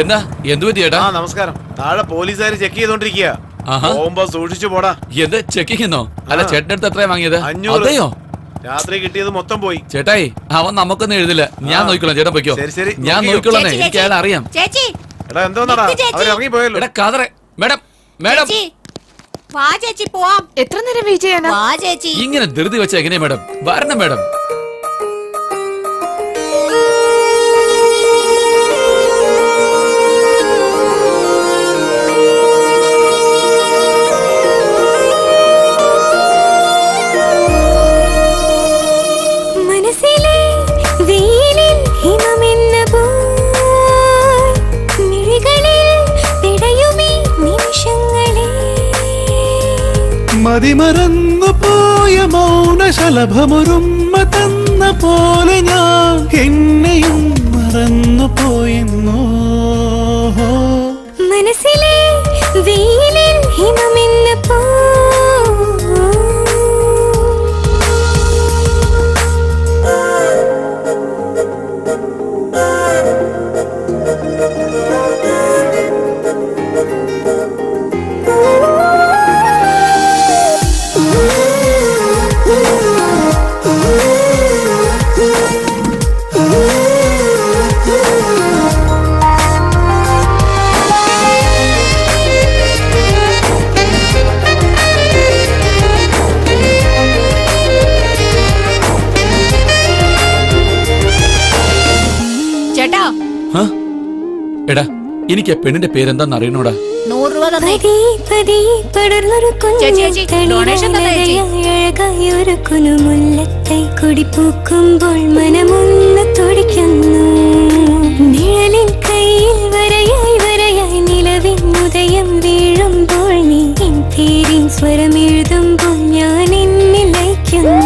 എന്നാ എന്ത് പറ്റി ചേട്ടാ? നമസ്കാരം. താഴെ പോലീസുകാർ ചെക്ക് ചെയ്തോണ്ടിരിക്കുക. പോകുമ്പോ സൂക്ഷിച്ചു പോടാ. എന്ത് ചെക്കിങ്ങോ? അല്ല ചേട്ടന്റെ അടുത്ത് എത്രയാ വാങ്ങിയത്? 500. അതെയോ? രാത്രി കിട്ടിയത് മൊത്തം പോയി. ചേട്ടായി അവൻ നമുക്കൊന്നും എഴുതില്ല. ഞാൻ നോക്കിക്കോളാം. ചേട്ടൻ പൊയ്ക്കോ. ഞാൻ നോക്കിക്കോളാം. എനിക്ക് അയാൾ അറിയാം. എടാ എന്തോന്നാടാ അവരിറങ്ങി പോയല്ലോ. എടാ കാതറെ മേഡം മേഡം വാ ചേച്ചി പോവാം. എത്ര നേരം വെയിറ്റ് ചെയ്യാനാ? വാ ചേച്ചി. ഇങ്ങനെ ധൃതി വെച്ച എങ്ങനെയാ മേഡം? വരണം മേഡം. മതിമറന്നു പോയ മൗനശലഭമൊരുമ്മ തന്ന പോലെ ഞാൻ എന്നെയും മറന്നു പോയെന്നോ. മനസ്സിലെ വെയിലിൽ ഹിമമെന്ന പോ എടാ എനിക്ക് പെണ്ണിന്റെ പേരെന്താന്ന് അറിയണോടാ? 100 രൂപ തന്നെ. കുടിപ്പൂക്കുമ്പോൾ മനമൊന്ന് തുടിക്കുന്നു. നിഴലിൻ കയ്യിൽ വരയായി വരയായി നിലവിൻ ഉദയം വീഴുമ്പോൾ നീ എൻ പേരിൻ സ്വരമെഴുതുമ്പോൾ ഞാൻ എന്നിൽ ലയിക്കുന്നു.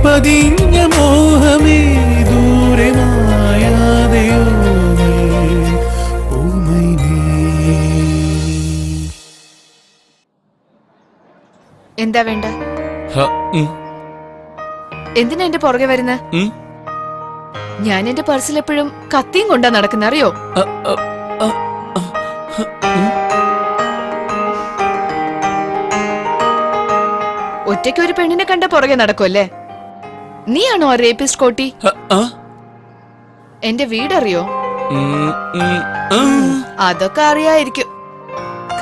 പതിഞ്ഞ മോഹമേ ദൂരെ മായാതെയോ എന്താ വേണ്ട? എന്തിനാ എന്റെ പുറകെ വരുന്ന? ഞാൻ എന്റെ പേഴ്സിൽ എപ്പോഴും കത്തിയും കൊണ്ടാ നടക്കുന്ന, അറിയോ? ഒറ്റയ്ക്ക് ഒരു പെണ്ണിനെ കണ്ട പുറകെ നടക്കുമല്ലേ? നീയാണോ ആ റേപ്പിസ്റ്റ് കോട്ടി? എന്റെ വീടറിയോ? അതൊക്കെ അറിയായിരിക്കും.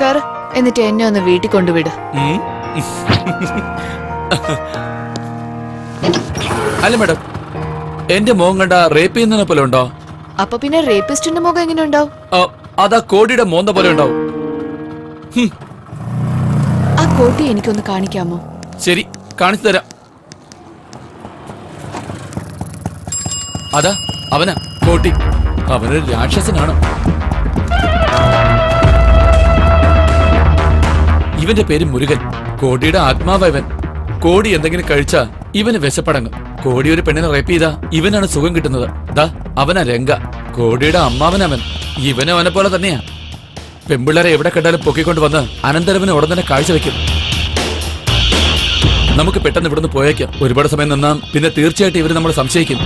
കേറ്, എന്നിട്ട് എന്നെ ഒന്ന് വീട്ടിൽ കൊണ്ടുവിട്. അല്ല മേഡം, എന്റെ മോൻ കണ്ട റേപ്പ് ചെയ്യുന്നതിനെ പോലെ ഉണ്ടോ? അപ്പൊ പിന്നെ റേപ്പിസ്റ്റിന്റെ മുഖം എങ്ങനെ ഉണ്ടാവും? അതാ കോടിയുടെ മോന്ത പോലെ ഉണ്ടാവും. ആ കോട്ടി എനിക്കൊന്ന് കാണിക്കാമോ? ശരി, കാണിച്ചു തരാം. അതാ അവനാ കോട്ടി. അവനൊരു രാക്ഷസനാണ്. ഇവന്റെ പേര് മുരുകൻ. കോടിയുടെ ആത്മാവ് ഇവൻ. കോടി എന്തെങ്കിലും കഴിച്ചാ ഇവന് വിശപ്പടങ്ങും. കോടി ഒരു പെണ്ണിനെ റേപ്പ് ചെയ്താ ഇവനാണ് സുഖം കിട്ടുന്നത്. ദാ അവനാ രംഗ, കോടിയുടെ അമ്മാവനവൻ. ഇവനും അവനെ പോലെ തന്നെയാ. പെമ്പിള്ളേരെ എവിടെ കണ്ടാലും പൊക്കിക്കൊണ്ട് വന്ന് അനന്തരവന് ഉടൻ തന്നെ കാഴ്ചവെക്കും. നമുക്ക് പെട്ടെന്ന് ഇവിടുന്ന് പോയേക്കാം. ഒരുപാട് സമയം നിന്നാ പിന്നെ തീർച്ചയായിട്ടും ഇവര് നമ്മൾ സംശയിക്കും.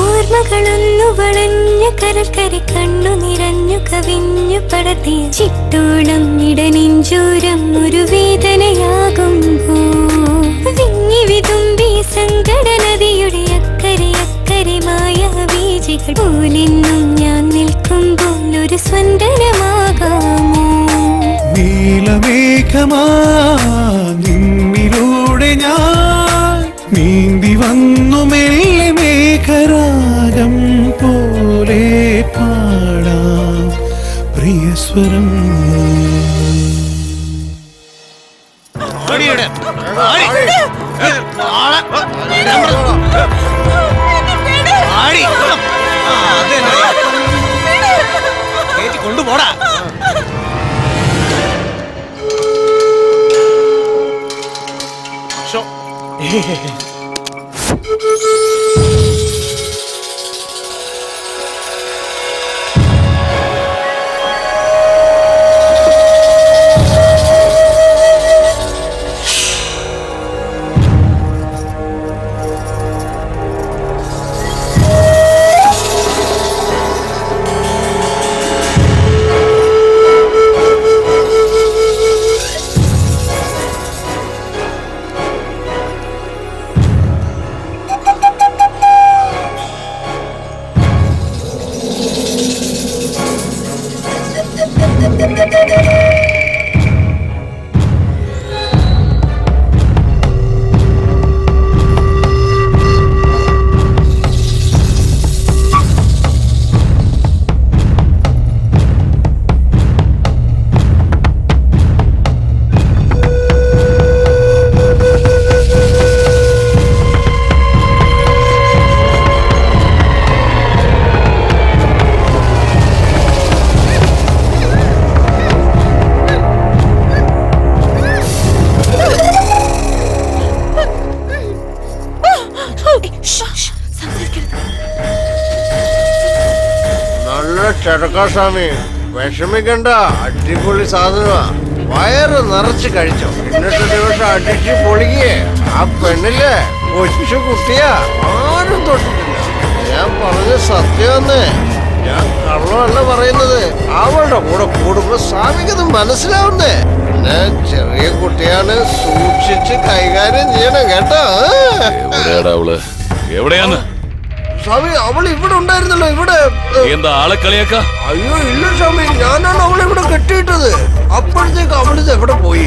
ഓർമ്മകളൊന്നു വളഞ്ഞ കരക്കര കണ്ണു നിറഞ്ഞു കവിഞ്ഞു പടർത്തിയ ചിട്ടോളം ഇടനെഞ്ചോരം ഒരു വേദനയാകുമ്പോ വിങ്ങി വിതുമ്പി സങ്കടനദിയുടെ അക്കരെ അക്കരെ മായ ബീജികൾ പോലെന്നും ഞാൻ നിൽക്കുമ്പോൾ ഒരു സ്വന്തനമാകാമോ? നീലമേഘമാ നിന്നിലൂടെ ഞാൻ നീന്തി വന്നു മെല്ലെ മേഘരാഗം പോലെ പാടാം പ്രിയസ്വരം. കൊണ്ടുപോടാ. നല്ല ചെറുക്കാസ്വാമി, വിഷമിക്കണ്ട, അടിപൊളി സാധനമാ. വയറ് നിറച്ച് കഴിച്ചോ. ഇന്നത്തെ ദിവസം അടിച്ച് പൊളിക്കേ. ആ പെണ്ണില്ലേ കൊച്ചു കുട്ടിയാ, ആരും തൊട്ടിട്ടില്ല. ഞാൻ പറഞ്ഞ സത്യമെന്ന്, ഞാൻ കള്ളമല്ല പറയുന്നത്. അവളുടെ കൂടെ കൂടുമ്പോ സ്വാമിക്കത് മനസ്സിലാവുന്നേ. പിന്നെ ചെറിയ കുട്ടിയാണ്, സൂക്ഷിച്ച് കൈകാര്യം ചെയ്യണം കേട്ടോ. എവിടെയാന്ന് സ്വാമി, അവൾ ഇവിടെ ഉണ്ടായിരുന്നല്ലോ. ഇവിടെ എന്താ ആളെ കളിയാക്ക? അയ്യോ ഇല്ല സ്വാമി, ഞാനാണ് അവളെ ഇവിടെ കെട്ടിയിട്ടത്. അപ്പോഴത്തേക്ക് അവളിത് എവിടെ പോയി?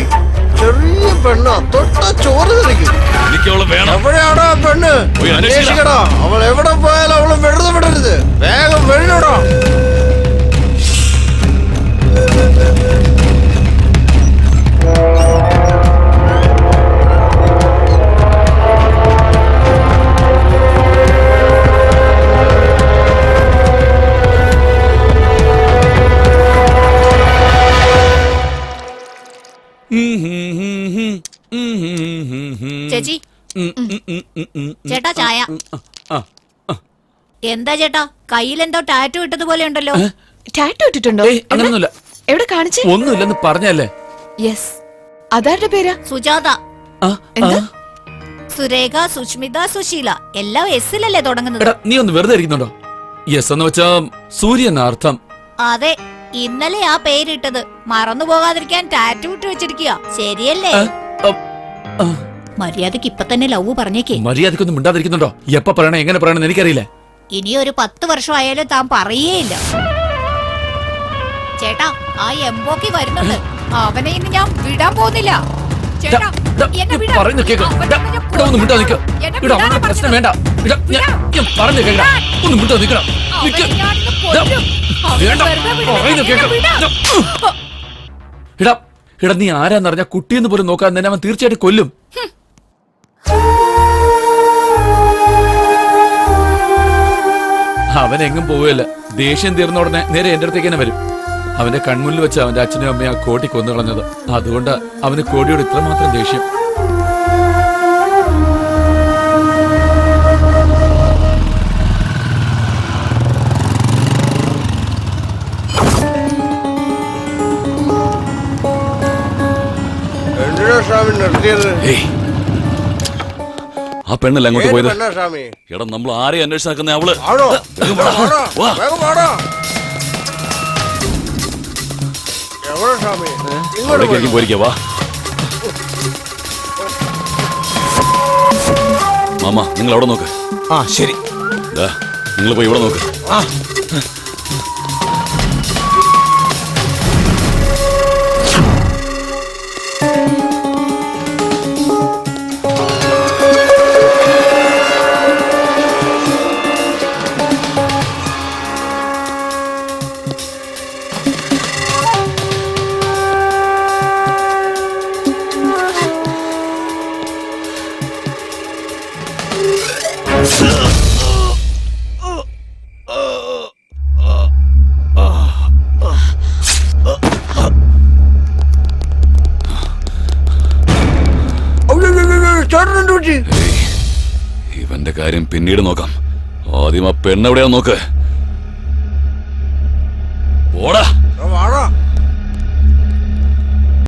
ചെറിയ പെണ്ണ, തൊട്ട ചോറ് കളിക്കും. എനിക്ക് അവളെ വേണം. എവിടെയാണോ ആ പെണ്ണ്? പോയി അന്വേഷിക്കണം. അന്വേഷിക്കടാ. അവൾ എവിടെ പോയാലും അവളെ വെറുതെ വിടരുത്. വേഗം വെളിയിടോ. ചേച്ചി ചേട്ടാ ചായ. എന്താ ചേട്ടാ കയ്യിലെന്തോ ടാറ്റു ഇട്ടതുപോലെ ഉണ്ടല്ലോ. ടാറ്റു ഇട്ടിട്ടുണ്ടോ? അങ്ങനൊന്നുമില്ല. എവിടെ കാണിച്ചേ? ഒന്നുമില്ലെന്ന് പറഞ്ഞല്ലേ. യെസ്. അതാരുടെ പേരാ? സുജാത, എന്താ? സുരേഖ, സുഷ്മിത, സുശീല എല്ലാം എസ്സിലല്ലേ തുടങ്ങുന്നത്. എടാ നീ ഒന്ന് വെറുതെ ഇരിക്കുന്നുണ്ടോ? യെസ് എന്ന് വെച്ചാ സൂര്യൻ അർത്ഥം. അതെ, ഇന്നലെ ആ പേരിട്ടത് മറന്നു പോകാതിരിക്കാൻ ടാറ്റു ഇട്ട് വെച്ചിരിക്കുക. ശരിയല്ലേ? മര്യാദക്ക് ഇപ്പൊ തന്നെ ലവ് പറഞ്ഞേക്കേ. മര്യാദക്കൊന്നും മിണ്ടാതിരിക്കുന്നുണ്ടോ? എപ്പ പറയണേ എങ്ങനെ പറയണെന്ന് എനിക്കറിയില്ല. ഇനി ഒരു 10 വർഷം ആയാലും താൻ പറയേയില്ല. ചേട്ടാ ആ എംബോക്കി വരുന്നുണ്ട്. അവനെ ഇന്ന് ഞാൻ വിടാൻ പോകുന്നില്ല. ചേട്ടാ, എന്നെ വിടാൻ. പറയുന്ന കേക്ക്. അവനെ ഞാൻ ഇവിടെ ഒന്ന് മിണ്ടാ നിൽക്ക. എന്നെ ഇവിടെ വിടാനാ അവന്റെ പ്രശ്നം പറഞ്ഞത്. വേണ്ട. ഞാൻ പറഞ്ഞു കേൾക്കട. ഒന്ന് മിണ്ടാ നിൽക്കണം. അവനെ ഞാനിന്ന് കൊല്ലും. അവനെ വേണ്ട. വെറുതെ വിടരുത്. പറയുന്ന കേക്ക്. എന്നെ വിടാൻ. ഇടാ ഇടാ നീ ആരാന്നറിഞ്ഞ കുട്ടിയെന്ന് പോലും നോക്കാൻ തന്നെ അവൻ തീർച്ചയായിട്ടും കൊല്ലും. അവൻ എങ്ങും പോവുകയല്ല. ദേഷ്യം തീർന്ന ഉടനെ നേരെ എന്റെ അടുത്തേക്ക് തന്നെ വരും. അവന്റെ കൺമുന്നിൽ വെച്ച് അവന്റെ അച്ഛനും അമ്മയും ആ കോടി കൊന്നു കളഞ്ഞത്. അതുകൊണ്ട് അവന് കോടിയോട് ഇത്രമാത്രം ദേഷ്യം. എന്തിനാ സ്വാമി നിർത്തിയത്? ആ പെണ്ണല്ല അങ്ങോട്ട് ഏത് പോയത്. പെണ്ണാ സ്വാമി? എടാ നമ്മൾ ആരെയും അന്വേഷിച്ച് നടക്കുന്ന അവള്. ആണോ? വേഗം വാടാ. എവിടെ സ്വാമി? ഇങ്ങോട്ട് പോയി. പോയിരിക്കവാ മാമ, നിങ്ങൾ അവിടെ നോക്ക്. ആ ശരി. നിങ്ങൾ പോയി ഇവിടെ നോക്ക്. ചേട്ടൻ നിന്റെ കാര്യം പിന്നീട് നോക്കാം. ആദ്യം ആ പെണ്ണെവിടെയാ നോക്ക്. പോടാ.